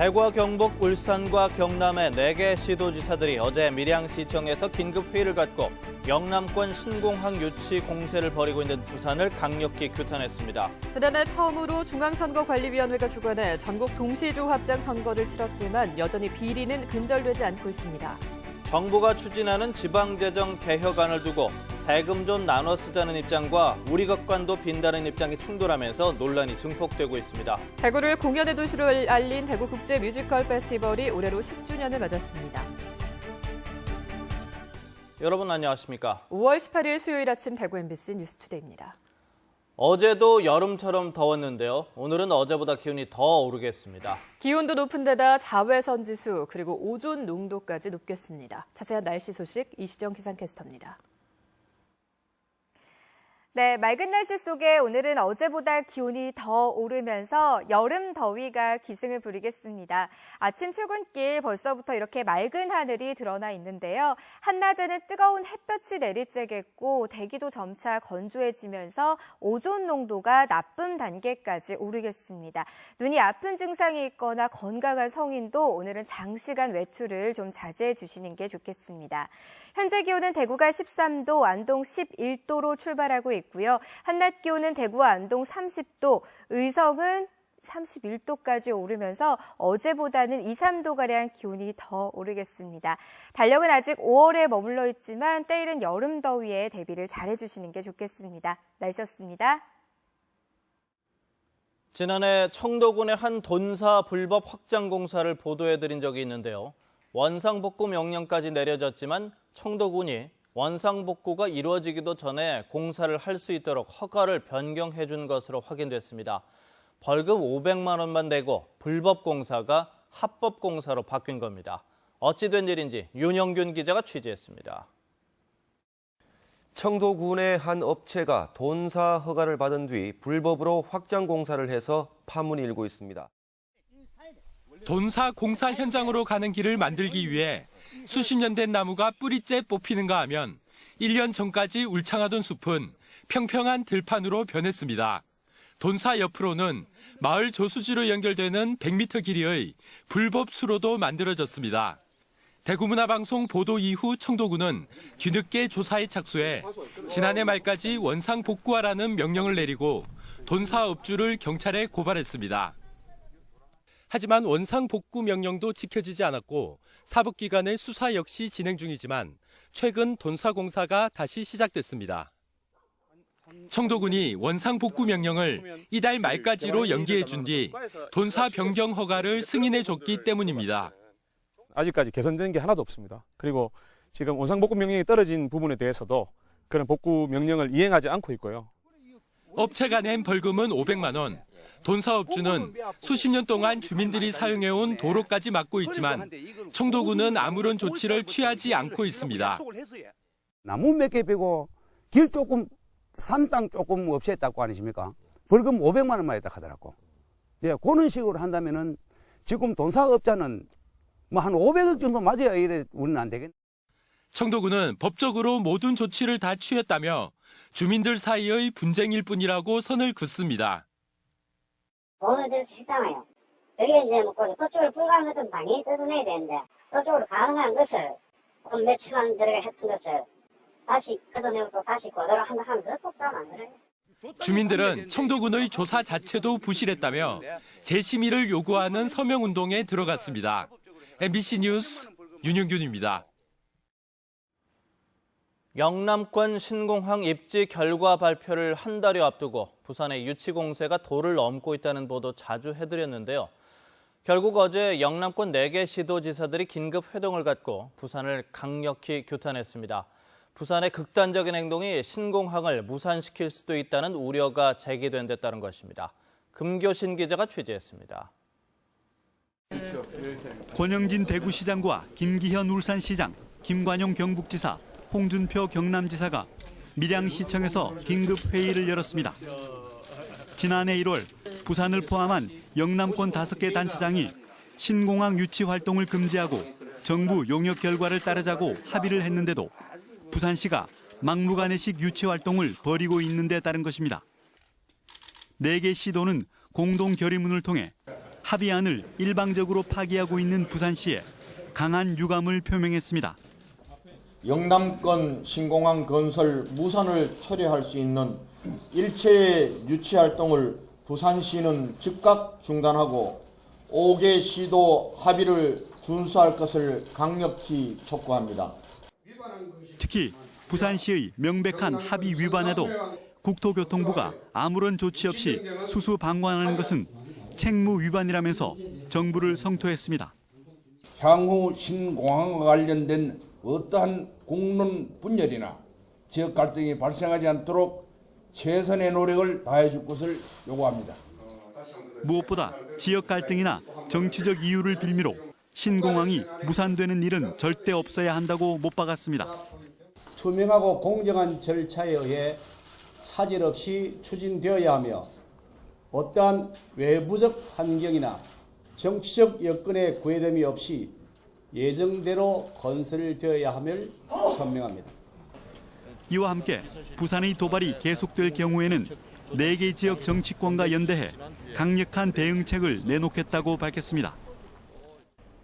대구와 경북, 울산과 경남의 4개 시도지사들이 어제 밀양시청에서 긴급 회의를 갖고 영남권 신공항 유치 공세를 벌이고 있는 부산을 강력히 규탄했습니다. 지난해 처음으로 중앙선거관리위원회가 주관해 전국 동시조합장 선거를 치렀지만 여전히 비리는 근절되지 않고 있습니다. 정부가 추진하는 지방재정 개혁안을 두고 세금 좀 나눠 쓰자는 입장과 우리 것과도 빈다는 입장이 충돌하면서 논란이 증폭되고 있습니다. 대구를 공연의 도시로 알린 대구 국제 뮤지컬 페스티벌이 올해로 10주년을 맞았습니다. 여러분 안녕하십니까? 5월 18일 수요일 아침 대구 MBC 뉴스투데이입니다. 어제도 여름처럼 더웠는데요. 오늘은 어제보다 기온이 더 오르겠습니다. 기온도 높은 데다 자외선 지수 그리고 오존 농도까지 높겠습니다. 자세한 날씨 소식 이시정 기상캐스터입니다. 네, 맑은 날씨 속에 오늘은 어제보다 기온이 더 오르면서 여름 더위가 기승을 부리겠습니다. 아침 출근길 벌써부터 이렇게 맑은 하늘이 드러나 있는데요. 한낮에는 뜨거운 햇볕이 내리쬐겠고 대기도 점차 건조해지면서 오존 농도가 나쁨 단계까지 오르겠습니다. 눈이 아픈 증상이 있거나 건강한 성인도 오늘은 장시간 외출을 좀 자제해 주시는 게 좋겠습니다. 현재 기온은 대구가 13도, 안동 11도로 출발하고 있고요. 한낮 기온은 대구와 안동 30도, 의성은 31도까지 오르면서 어제보다는 2, 3도가량 기온이 더 오르겠습니다. 달력은 아직 5월에 머물러 있지만 때이른 여름 더위에 대비를 잘해주시는 게 좋겠습니다. 날씨였습니다. 지난해 청도군의 한 돈사 불법 확장 공사를 보도해드린 적이 있는데요. 원상복구 명령까지 내려졌지만 청도군이 원상복구가 이루어지기도 전에 공사를 할 수 있도록 허가를 변경해 준 것으로 확인됐습니다. 벌금 500만 원만 내고 불법 공사가 합법 공사로 바뀐 겁니다. 어찌 된 일인지 윤영균 기자가 취재했습니다. 청도군의 한 업체가 돈사 허가를 받은 뒤 불법으로 확장 공사를 해서 파문이 일고 있습니다. 돈사 공사 현장으로 가는 길을 만들기 위해 수십 년 된 나무가 뿌리째 뽑히는가 하면 1년 전까지 울창하던 숲은 평평한 들판으로 변했습니다. 돈사 옆으로는 마을 저수지로 연결되는 100m 길이의 불법 수로도 만들어졌습니다. 대구문화방송 보도 이후 청도군은 뒤늦게 조사에 착수해 지난해 말까지 원상 복구하라는 명령을 내리고 돈사 업주를 경찰에 고발했습니다. 하지만 원상 복구 명령도 지켜지지 않았고 사법기관의 수사 역시 진행 중이지만 최근 돈사 공사가 다시 시작됐습니다. 청도군이 원상 복구 명령을 이달 말까지로 연기해 준 뒤 돈사 변경 허가를 승인해 줬기 때문입니다. 아직까지 개선된 게 하나도 없습니다. 그리고 지금 원상복구 명령이 떨어진 부분에 대해서도 그런 복구 명령을 이행하지 않고 있고요. 업체가 낸 벌금은 500만 원. 돈사업주는 수십 년 동안 주민들이 사용해온 도로까지 막고 있지만 청도군은 아무런 조치를 취하지 않고 있습니다. 나무 몇 개 빼고 길 조금, 산 땅 조금 없앴다고 아니십니까? 벌금 500만 원만 했다 하더라고. 예, 그런 식으로 한다면은 지금 돈사업자는 뭐 한 500억 정도 맞아야 이래 우리는 안 되겠네. 청도군은 법적으로 모든 조치를 다 취했다며 주민들 사이의 분쟁일 뿐이라고 선을 긋습니다. 돈을 들여서 했잖아요. 여기 이제 뭐 그쪽으로 불가능한 것은 당연히 뜯어내야 되는데 그쪽으로 가능한 것을 돈 몇천만 원 들어가 했던 것을 다시 걷어내고 또 다시 그대로 한다 하면 더 복잡한 거예요. 주민들은 청도군의 조사 자체도 부실했다며 재심의를 요구하는 서명운동에 들어갔습니다. MBC 뉴스 윤영균입니다. 영남권 신공항 입지 결과 발표를 한 달여 앞두고 부산의 유치 공세가 도를 넘고 있다는 보도 자주 해드렸는데요. 결국 어제 영남권 4개 시도지사들이 긴급 회동을 갖고 부산을 강력히 규탄했습니다. 부산의 극단적인 행동이 신공항을 무산시킬 수도 있다는 우려가 제기된 데 따른 것입니다. 금교신 기자가 취재했습니다. 권영진 대구시장과 김기현 울산시장, 김관용 경북지사, 홍준표 경남지사가 밀양시청에서 긴급회의를 열었습니다. 지난해 1월 부산을 포함한 영남권 5개 단체장이 신공항 유치 활동을 금지하고 정부 용역 결과를 따르자고 합의를 했는데도 부산시가 막무가내식 유치 활동을 벌이고 있는 데 따른 것입니다. 4개 시도는 공동 결의문을 통해 합의안을 일방적으로 파기하고 있는 부산시에 강한 유감을 표명했습니다. 영남권 신공항 건설 무산을 처리할 수 있는 일체의 유치 활동을 부산시는 즉각 중단하고 5개 시도 합의를 준수할 것을 강력히 촉구합니다. 특히 부산시의 명백한 합의 위반에도 국토교통부가 아무런 조치 없이 수수방관하는 것은 책무 위반이라면서 정부를 성토했습니다. 향후 신공항과 관련된 어떠한 공론 분열이나 지역 갈등이 발생하지 않도록 최선의 노력을 다해줄 것을 요구합니다. 무엇보다 지역 갈등이나 정치적 이유를 빌미로 신공항이 무산되는 일은 절대 없어야 한다고 못 박았습니다. 투명하고 공정한 절차에 의해 차질 없이 추진되어야 하며 어떠한 외부적 환경이나 정치적 여건의 구애됨이 없이 예정대로 건설되어야 함을 천명합니다. 이와 함께 부산의 도발이 계속될 경우에는 4개 지역 정치권과 연대해 강력한 대응책을 내놓겠다고 밝혔습니다.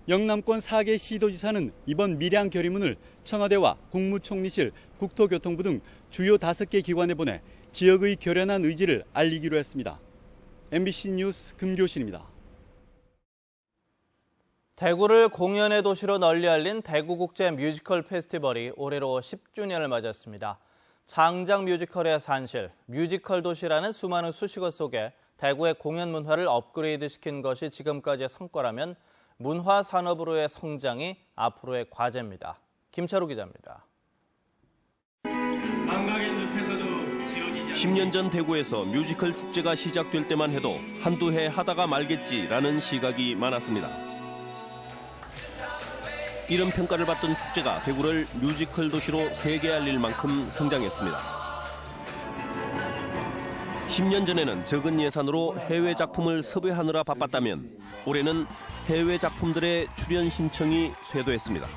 영남권 4개 시도지사는 이번 밀양 결의문을 청와대와 국무총리실, 국토교통부 등 주요 5개 기관에 보내 지역의 결연한 의지를 알리기로 했습니다. MBC 뉴스 금교신입니다. 대구를 공연의 도시로 널리 알린 대구국제 뮤지컬 페스티벌이 올해로 10주년을 맞았습니다. 장작 뮤지컬의 산실, 뮤지컬 도시라는 수많은 수식어 속에 대구의 공연 문화를 업그레이드시킨 것이 지금까지의 성과라면 문화 산업으로의 성장이 앞으로의 과제입니다. 김철우 기자입니다. 10년 전 대구에서 뮤지컬 축제가 시작될 때만 해도 한두 해 하다가 말겠지라는 시각이 많았습니다. 이런 평가를 받던 축제가 대구를 뮤지컬 도시로 세계에 알릴 만큼 성장했습니다. 10년 전에는 적은 예산으로 해외 작품을 섭외하느라 바빴다면 올해는 해외 작품들의 출연 신청이 쇄도했습니다.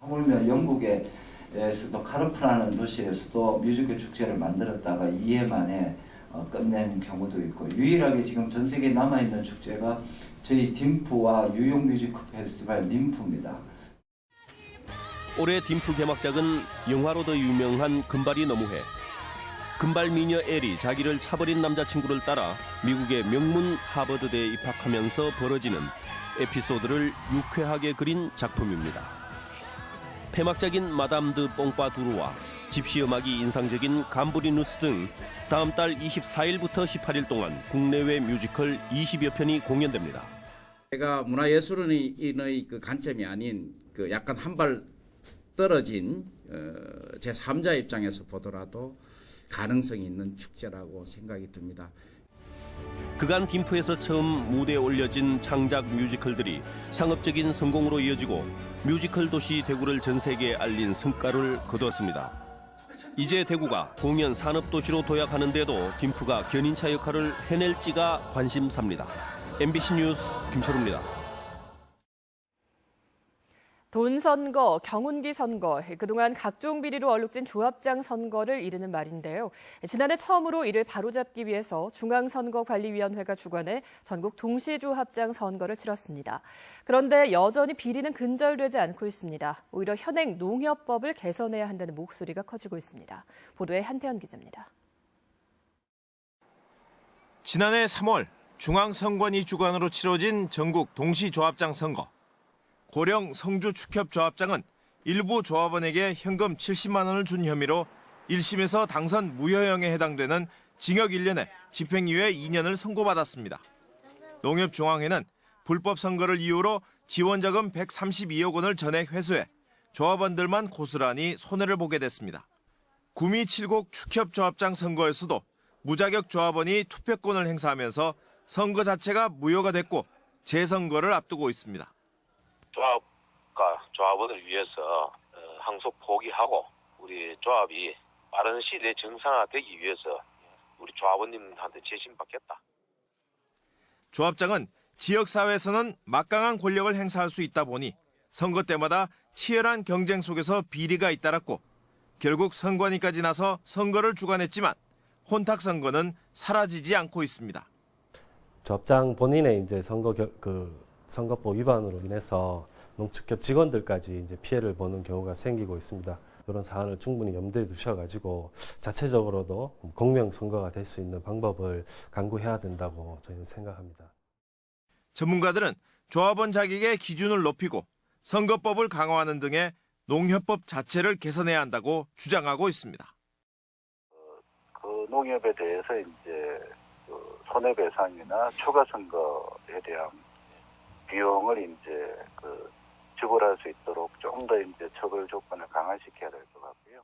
하물며 영국에서도 카르프라는 도시에서도 뮤지컬 축제를 만들었다가 2해 만에 끝낸 경우도 있고, 유일하게 지금 전 세계에 남아있는 축제가 저희 딤프와 뉴욕 뮤지컬 페스티벌 딤프입니다. 올해 딤프 개막작은 영화로도 유명한 금발이 너무해. 금발 미녀 엘이 자기를 차버린 남자친구를 따라 미국의 명문 하버드대에 입학하면서 벌어지는 에피소드를 유쾌하게 그린 작품입니다. 폐막작인 마담 드 뽕빠두루와 집시 음악이 인상적인 감브리누스 등 다음 달 24일부터 18일 동안 국내외 뮤지컬 20여 편이 공연됩니다. 제가 문화예술인의 그 관점이 아닌 그 약간 한 발 떨어진 제3자 입장에서 보더라도 가능성이 있는 축제라고 생각이 듭니다. 그간 딤프에서 처음 무대에 올려진 창작 뮤지컬들이 상업적인 성공으로 이어지고 뮤지컬 도시 대구를 전 세계에 알린 성과를 거두었습니다. 이제 대구가 공연 산업도시로 도약하는 데도 딤프가 견인차 역할을 해낼지가 관심사입니다. MBC 뉴스 김철우입니다. 돈 선거, 경운기 선거, 그동안 각종 비리로 얼룩진 조합장 선거를 이르는 말인데요. 지난해 처음으로 이를 바로잡기 위해서 중앙선거관리위원회가 주관해 전국 동시조합장 선거를 치렀습니다. 그런데 여전히 비리는 근절되지 않고 있습니다. 오히려 현행 농협법을 개선해야 한다는 목소리가 커지고 있습니다. 보도에 한태현 기자입니다. 지난해 3월 중앙선관위 주관으로 치러진 전국 동시조합장 선거. 고령 성주 축협조합장은 일부 조합원에게 현금 70만 원을 준 혐의로 1심에서 당선 무효형에 해당되는 징역 1년에 집행유예 2년을 선고받았습니다. 농협중앙회는 불법 선거를 이유로 지원자금 132억 원을 전액 회수해 조합원들만 고스란히 손해를 보게 됐습니다. 구미 7곡 축협조합장 선거에서도 무자격 조합원이 투표권을 행사하면서 선거 자체가 무효가 됐고 재선거를 앞두고 있습니다. 조합과 조합원을 위해서 항소 포기하고 우리 조합이 빠른 시일에 정상화되기 위해서 우리 조합원님한테 재심받겠다. 조합장은 지역사회에서는 막강한 권력을 행사할 수 있다 보니 선거 때마다 치열한 경쟁 속에서 비리가 잇따랐고 결국 선관위까지 나서 선거를 주관했지만 혼탁 선거는 사라지지 않고 있습니다. 조합장 본인의 이제 선거법 위반으로 인해서 농축협 직원들까지 이제 피해를 보는 경우가 생기고 있습니다. 이런 사안을 충분히 염두에 두셔가지고 자체적으로도 공명 선거가 될 수 있는 방법을 강구해야 된다고 저희는 생각합니다. 전문가들은 조합원 자격의 기준을 높이고 선거법을 강화하는 등의 농협법 자체를 개선해야 한다고 주장하고 있습니다. 그 농협에 대해서 이제 손해배상이나 추가 선거에 대한 비용을 이제 지불할 수 있도록 좀 더 이제 처벌 조건을 강화시켜야 될 것 같고요.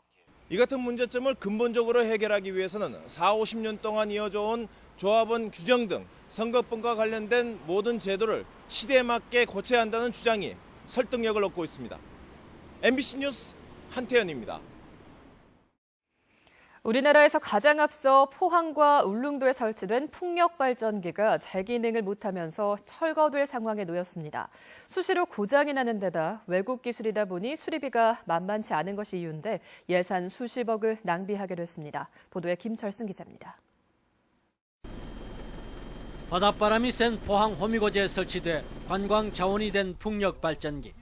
이 같은 문제점을 근본적으로 해결하기 위해서는 40-50년 동안 이어져온 조합원 규정 등 선거법과 관련된 모든 제도를 시대에 맞게 고쳐야 한다는 주장이 설득력을 얻고 있습니다. MBC 뉴스 한태현입니다. 우리나라에서 가장 앞서 포항과 울릉도에 설치된 풍력 발전기가 제 기능을 못하면서 철거될 상황에 놓였습니다. 수시로 고장이 나는 데다 외국 기술이다 보니 수리비가 만만치 않은 것이 이유인데 예산 수십억을 낭비하게 됐습니다. 보도에 김철승 기자입니다. 바닷바람이 센 포항 호미곶에 설치돼 관광 자원이 된 풍력 발전기.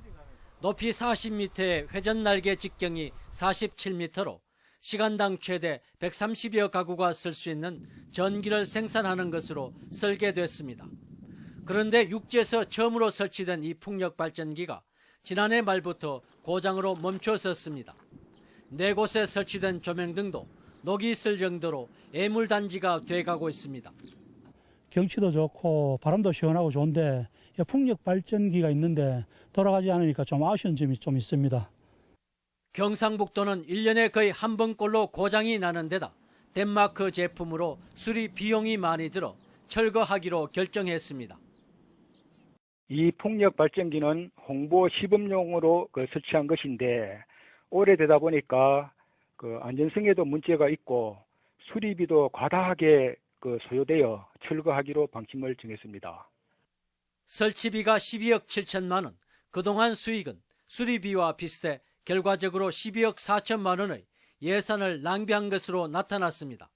높이 40m의 회전 날개 직경이 47m로 시간당 최대 130여 가구가 쓸 수 있는 전기를 생산하는 것으로 설계됐습니다. 그런데 육지에서 처음으로 설치된 이 풍력 발전기가 지난해 말부터 고장으로 멈춰섰습니다. 4곳에 설치된 조명등도 녹이 있을 정도로 애물단지가 돼가고 있습니다. 경치도 좋고 바람도 시원하고 좋은데 풍력 발전기가 있는데 돌아가지 않으니까 좀 아쉬운 점이 좀 있습니다. 경상북도는 1년에 거의 한 번꼴로 고장이 나는 데다 덴마크 제품으로 수리 비용이 많이 들어 철거하기로 결정했습니다. 이 풍력 발전기는 홍보 시범용으로 설치한 것인데 오래되다 보니까 안전성에도 문제가 있고 수리비도 과다하게 소요되어 철거하기로 방침을 정했습니다. 설치비가 12억 7천만 원, 그동안 수익은 수리비와 비슷해 결과적으로 12억 4천만 원의 예산을 낭비한 것으로 나타났습니다.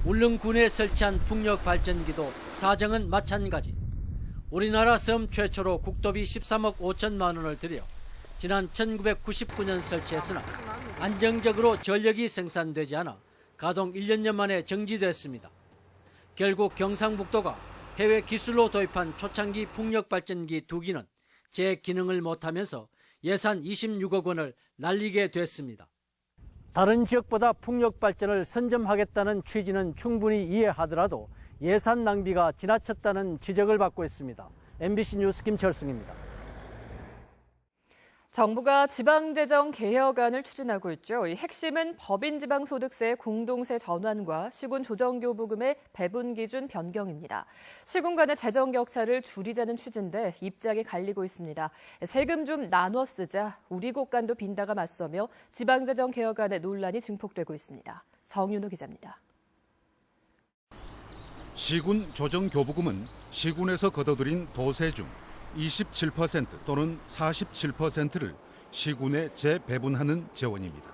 울릉군에 설치한 풍력 발전기도 사정은 마찬가지. 우리나라 섬 최초로 국도비 13억 5천만 원을 들여 지난 1999년 설치했으나 안정적으로 전력이 생산되지 않아 가동 1년여 만에 정지됐습니다. 결국 경상북도가 해외 기술로 도입한 초창기 풍력 발전기 2기는 제 기능을 못하면서 예산 26억 원을 날리게 됐습니다. 다른 지역보다 풍력 발전을 선점하겠다는 취지는 충분히 이해하더라도 예산 낭비가 지나쳤다는 지적을 받고 있습니다. MBC 뉴스 김철승입니다. 정부가 지방재정 개혁안을 추진하고 있죠. 이 핵심은 법인지방소득세 공동세 전환과 시군 조정교부금의 배분 기준 변경입니다. 시군 간의 재정 격차를 줄이자는 취지인데 입장이 갈리고 있습니다. 세금 좀 나눠 쓰자, 우리 곳간도 빈다가 맞서며 지방재정 개혁안의 논란이 증폭되고 있습니다. 정윤호 기자입니다. 시군 조정교부금은 시군에서 걷어들인 도세 중 27% 또는 47%를 시군에 재배분하는 재원입니다.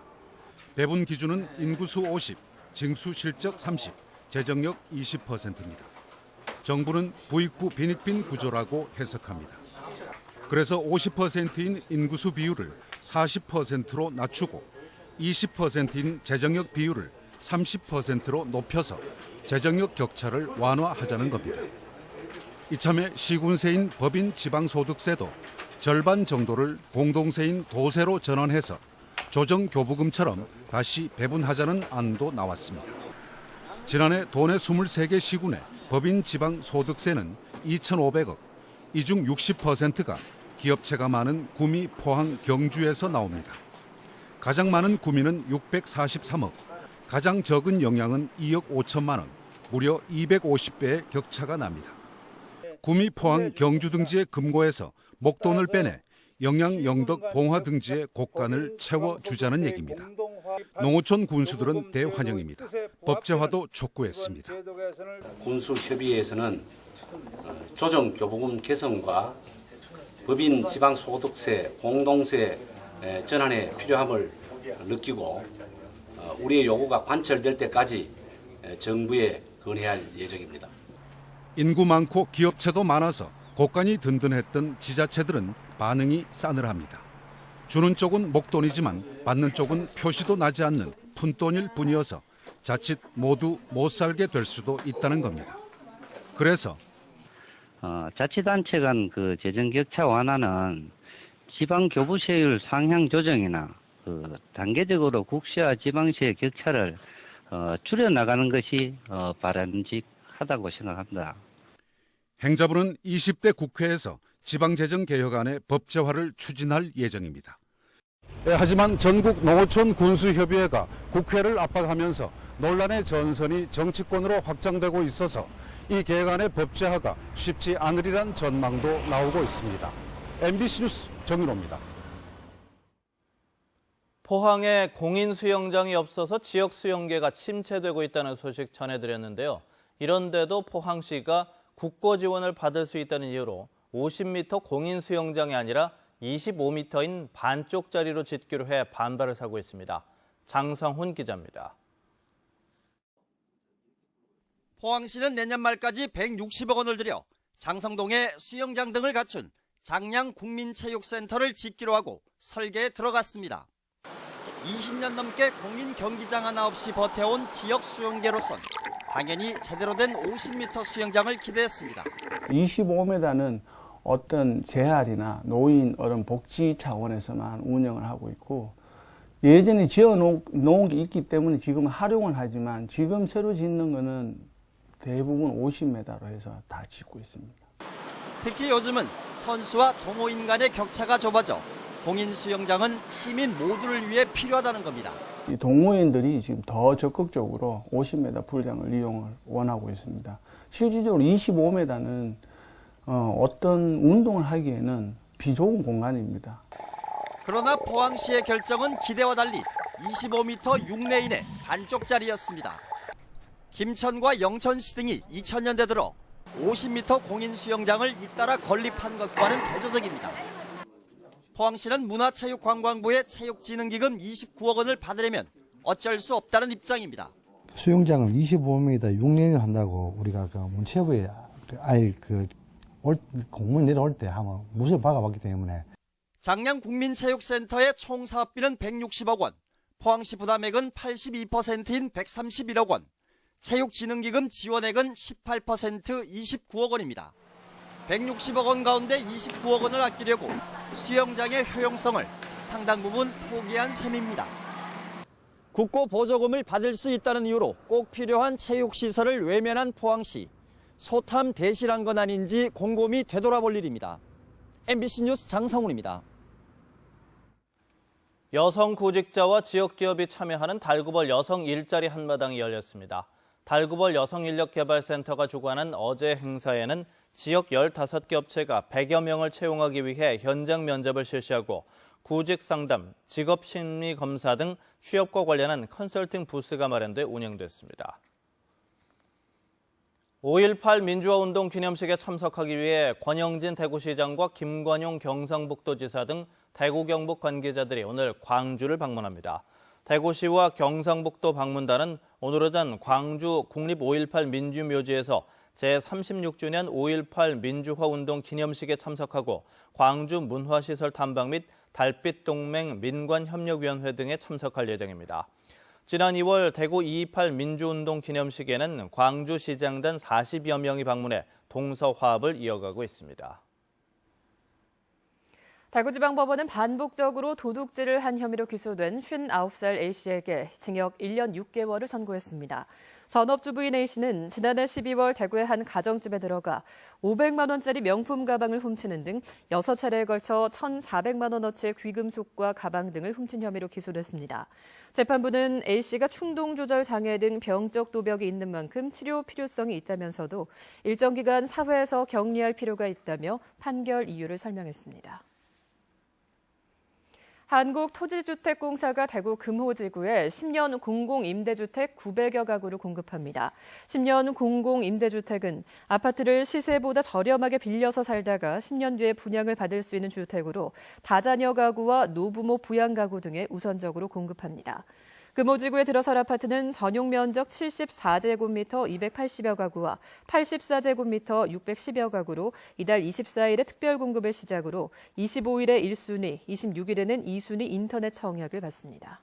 배분 기준은 인구수 50, 징수 실적 30, 재정력 20%입니다. 정부는 부익부 빈익빈 구조라고 해석합니다. 그래서 50%인 인구수 비율을 40%로 낮추고 20%인 재정력 비율을 30%로 높여서 재정력 격차를 완화하자는 겁니다. 이참에 시군세인 법인 지방소득세도 절반 정도를 공동세인 도세로 전환해서 조정교부금처럼 다시 배분하자는 안도 나왔습니다. 지난해 도내 23개 시군의 법인 지방소득세는 2,500억, 이 중 60%가 기업체가 많은 구미, 포항, 경주에서 나옵니다. 가장 많은 구미는 643억, 가장 적은 영양은 2억 5천만 원, 무려 250배의 격차가 납니다. 구미, 포항, 경주 등지의 금고에서 목돈을 빼내 영양, 영덕, 봉화 등지의 곡간을 채워주자는 얘기입니다. 농어촌 군수들은 대환영입니다. 법제화도 촉구했습니다. 군수협의회에서는 조정교부금 개선과 법인 지방소득세 공동세 전환의 필요함을 느끼고 우리의 요구가 관철될 때까지 정부에 건의할 예정입니다. 인구 많고 기업체도 많아서 곳간이 든든했던 지자체들은 반응이 싸늘합니다. 주는 쪽은 목돈이지만 받는 쪽은 표시도 나지 않는 푼돈일 뿐이어서 자칫 모두 못 살게 될 수도 있다는 겁니다. 그래서 자치단체 간 그 재정 격차 완화는 지방 교부세율 상향 조정이나 단계적으로 국시와 지방시의 격차를 줄여 나가는 것이 바람직하다고 생각합니다. 행자부는 20대 국회에서 지방재정 개혁안의 법제화를 추진할 예정입니다. 하지만 전국 농어촌 군수협의회가 국회를 압박하면서 논란의 전선이 정치권으로 확장되고 있어서 이 개혁안의 법제화가 쉽지 않으리란 전망도 나오고 있습니다. MBC 뉴스 정윤호입니다. 포항에 공인 수영장이 없어서 지역 수영계가 침체되고 있다는 소식 전해드렸는데요. 이런데도 포항시가 국고 지원을 받을 수 있다는 이유로 50m 공인 수영장이 아니라 25m인 반쪽짜리로 짓기로 해 반발을 사고 있습니다. 장성훈 기자입니다. 포항시는 내년 말까지 160억 원을 들여 장성동에 수영장 등을 갖춘 장량 국민체육센터를 짓기로 하고 설계에 들어갔습니다. 20년 넘게 공인 경기장 하나 없이 버텨온 지역 수영계로선 당연히 제대로 된 50m 수영장을 기대했습니다. 25m는 어떤 재활이나 노인 어른 복지 차원에서만 운영을 하고 있고 예전에 지어놓은 게 있기 때문에 지금 활용을 하지만 지금 새로 짓는 거는 대부분 50m로 해서 다 짓고 있습니다. 특히 요즘은 선수와 동호인 간의 격차가 좁아져 공인 수영장은 시민 모두를 위해 필요하다는 겁니다. 이 동호인들이 지금 더 적극적으로 50m 풀장을 이용을 원하고 있습니다. 실질적으로 25m는 어떤 운동을 하기에는 비좁은 공간입니다. 그러나 포항시의 결정은 기대와 달리 25m 6내 이내 반쪽짜리였습니다. 김천과 영천시 등이 2000년대 들어 50m 공인 수영장을 잇따라 건립한 것과는 대조적입니다. 포항시는 문화체육관광부의 체육진흥기금 29억 원을 받으려면 어쩔 수 없다는 입장입니다. 수영장을 25m 6년을 한다고 우리가 그 문체부에 공무원 내려올 때 한번 못을 박아봤기 때문에. 장량 국민체육센터의 총 사업비는 160억 원, 포항시 부담액은 82%인 131억 원, 체육진흥기금 지원액은 18% 29억 원입니다. 160억 원 가운데 29억 원을 아끼려고 수영장의 효용성을 상당 부분 포기한 셈입니다. 국고 보조금을 받을 수 있다는 이유로 꼭 필요한 체육시설을 외면한 포항시. 소탐 대실한 건 아닌지 곰곰이 되돌아볼 일입니다. MBC 뉴스 장성훈입니다. 여성 구직자와 지역기업이 참여하는 달구벌 여성 일자리 한마당이 열렸습니다. 달구벌 여성인력개발센터가 주관한 어제 행사에는 지역 15개 업체가 100여 명을 채용하기 위해 현장 면접을 실시하고 구직 상담, 직업 심리 검사 등 취업과 관련한 컨설팅 부스가 마련돼 운영됐습니다. 5.18 민주화운동 기념식에 참석하기 위해 권영진 대구시장과 김관용 경상북도지사 등 대구 경북 관계자들이 오늘 광주를 방문합니다. 대구시와 경상북도 방문단은 오늘 오전 광주 국립 5.18 민주묘지에서 제36주년 5.18 민주화운동 기념식에 참석하고 광주 문화시설 탐방 및 달빛동맹 민관협력위원회 등에 참석할 예정입니다. 지난 2월 대구 2.28 민주운동 기념식에는 광주시장 등 40여 명이 방문해 동서화합을 이어가고 있습니다. 대구지방법원은 반복적으로 도둑질을 한 혐의로 기소된 59살 A씨에게 징역 1년 6개월을 선고했습니다. 전업주부인 A씨는 지난해 12월 대구의 한 가정집에 들어가 500만 원짜리 명품 가방을 훔치는 등 6차례에 걸쳐 1,400만 원어치의 귀금속과 가방 등을 훔친 혐의로 기소됐습니다. 재판부는 A씨가 충동조절 장애 등 병적 도벽이 있는 만큼 치료 필요성이 있다면서도 일정 기간 사회에서 격리할 필요가 있다며 판결 이유를 설명했습니다. 한국토지주택공사가 대구 금호지구에 10년 공공임대주택 900여 가구를 공급합니다. 10년 공공임대주택은 아파트를 시세보다 저렴하게 빌려서 살다가 10년 뒤에 분양을 받을 수 있는 주택으로 다자녀 가구와 노부모 부양 가구 등에 우선적으로 공급합니다. 금호지구에 들어설 아파트는 전용 면적 74제곱미터 280여 가구와 84제곱미터 610여 가구로 이달 24일에 특별 공급을 시작으로 25일에 1순위, 26일에는 2순위 인터넷 청약을 받습니다.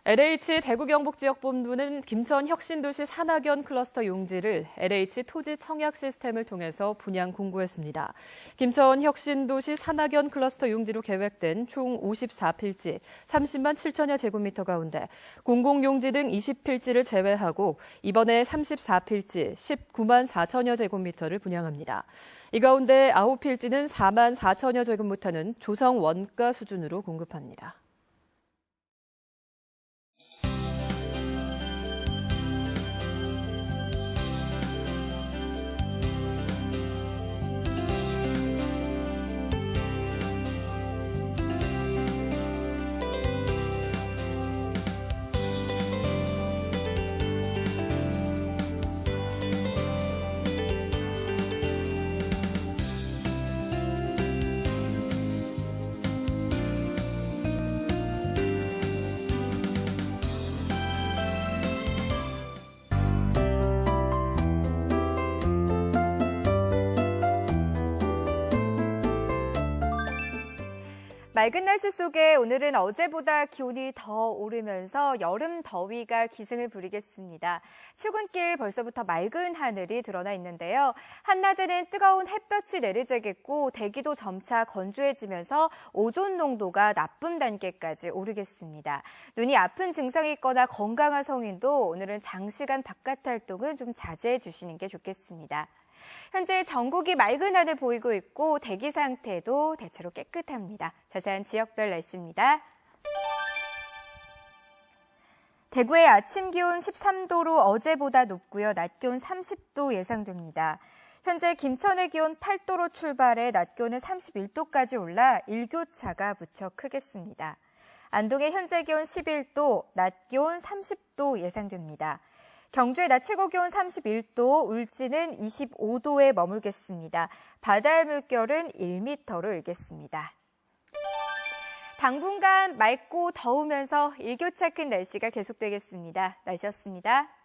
LH 대구경북지역본부는 김천 혁신도시 산학연 클러스터 용지를 LH 토지 청약 시스템을 통해서 분양 공고했습니다. 김천 혁신도시 산학연 클러스터 용지로 계획된 총 54필지 30만 7천여 제곱미터 가운데 공공용지 등 20필지를 제외하고 이번에 34필지 19만 4천여 제곱미터를 분양합니다. 이 가운데 9필지는 4만 4천여 제곱미터는 조성 원가 수준으로 공급합니다. 맑은 날씨 속에 오늘은 어제보다 기온이 더 오르면서 여름 더위가 기승을 부리겠습니다. 출근길 벌써부터 맑은 하늘이 드러나 있는데요. 한낮에는 뜨거운 햇볕이 내리쬐겠고 대기도 점차 건조해지면서 오존 농도가 나쁨 단계까지 오르겠습니다. 눈이 아픈 증상이 있거나 건강한 성인도 오늘은 장시간 바깥 활동은 좀 자제해 주시는 게 좋겠습니다. 현재 전국이 맑은 하늘 보이고 있고 대기 상태도 대체로 깨끗합니다. 자세한 지역별 날씨입니다. 대구의 아침 기온 13도로 어제보다 높고요. 낮 기온 30도 예상됩니다. 현재 김천의 기온 8도로 출발해 낮 기온은 31도까지 올라 일교차가 무척 크겠습니다. 안동의 현재 기온 11도, 낮 기온 30도 예상됩니다. 경주의 낮 최고 기온 31도, 울진은 25도에 머물겠습니다. 바다의 물결은 1m로 일겠습니다. 당분간 맑고 더우면서 일교차 큰 날씨가 계속되겠습니다. 날씨였습니다.